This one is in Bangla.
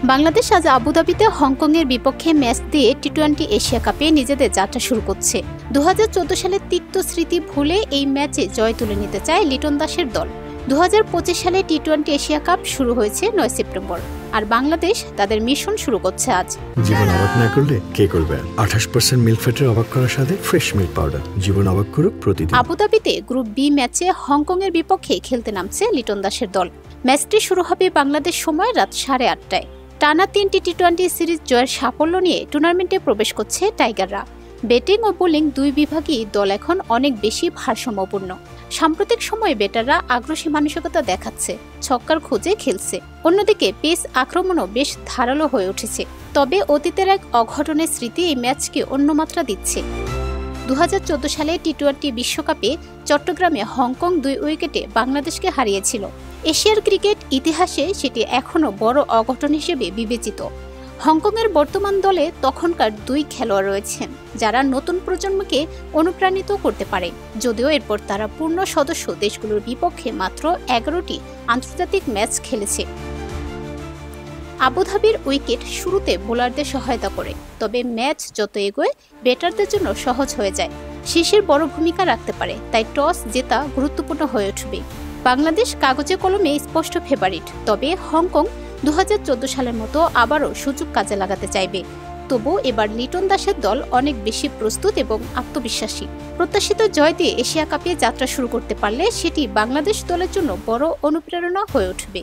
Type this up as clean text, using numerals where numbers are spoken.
বাংলাদেশ আজ আবুধাবিতে হংকংয়ের বিপক্ষে ম্যাচ দিয়ে টি-20 এশিয়া কাপে নিজেদের যাত্রা শুরু করছে। 2014 সালের তিক্ত স্মৃতি ভুলে এই ম্যাচে জয় তুলে নিতে চায় লিটন দাসের দল। 2025 সালে টি-20 এশিয়া কাপ শুরু হয়েছে 9 সেপ্টেম্বর, আর বাংলাদেশ তাদের মিশন শুরু করছে আজ। জীবন অবাক না করলে কে করবে? 28% মিল্ক ফ্যাটের অবাক করার সাথে ফ্রেশ মিল্ক পাউডার। জীবন অবাক করুক প্রতিদিন। আবুধাবিতে গ্রুপ বি ম্যাচে হংকংয়ের বিপক্ষে খেলতে নামছে লিটন দাসের দল। ম্যাচটি শুরু হবে বাংলাদেশ সময় রাত 8:30টায়। টানা 3টি টি-20 সিরিজ জয়ের সাফল্য নিয়ে টুর্নামেন্টে প্রবেশ করছে টাইগাররা। ব্যাটিং ও বোলিং দুই বিভাগেই দল এখন অনেক বেশি ভারসাম্যপূর্ণ। সাম্প্রতিক সময়ে ব্যাটাররা আগ্রাসী মানসিকতা দেখাচ্ছে, ছক্কার খোঁজে খেলছে। অন্যদিকে পেস আক্রমণও বেশ ধারালো হয়ে উঠেছে। তবে অতীতের এক অঘটনের স্মৃতি এই ম্যাচকে অন্য মাত্রা দিচ্ছে। 2014 সালে টি-20 বিশ্বকাপে চট্টগ্রামে হংকং 2 উইকেটে বাংলাদেশকে হারিয়েছিল। এশিয়ার ক্রিকেট ইতিহাসে সেটি এখনও বড় অঘটন হিসেবে বিবেচিত। হংকংয়ের বর্তমান দলে তখনকার 2 খেলোয়াড় রয়েছেন যারা নতুন প্রজন্মকে অনুপ্রাণিত করতে পারে, যদিও এরপর তারা পূর্ণ সদস্য দেশগুলোর বিপক্ষে মাত্র 11টি আন্তর্জাতিক ম্যাচ খেলেছে। আবুধাবির উইকেট শুরুতে বোলারদের সহায়তা করে, তবে ম্যাচ যত এগোয় ব্যাটারদের জন্য সহজ হয়ে যায়। শীর্ষের বড় ভূমিকা রাখতে পারে, তাই টস জেতা গুরুত্বপূর্ণ হয়ে উঠবে। বাংলাদেশ কাগজে কলমে স্পষ্ট ফেভারিট, তবে হংকং 2014 সালের মতো আবারও সুযোগ কাজে লাগাতে চাইবে। তবু এবার লিটন দাসের দল অনেক বেশি প্রস্তুত এবং আত্মবিশ্বাসী। প্রত্যাশিত জয় দিয়ে এশিয়া কাপে যাত্রা শুরু করতে পারলে সেটি বাংলাদেশ দলের জন্য বড় অনুপ্রেরণা হয়ে উঠবে।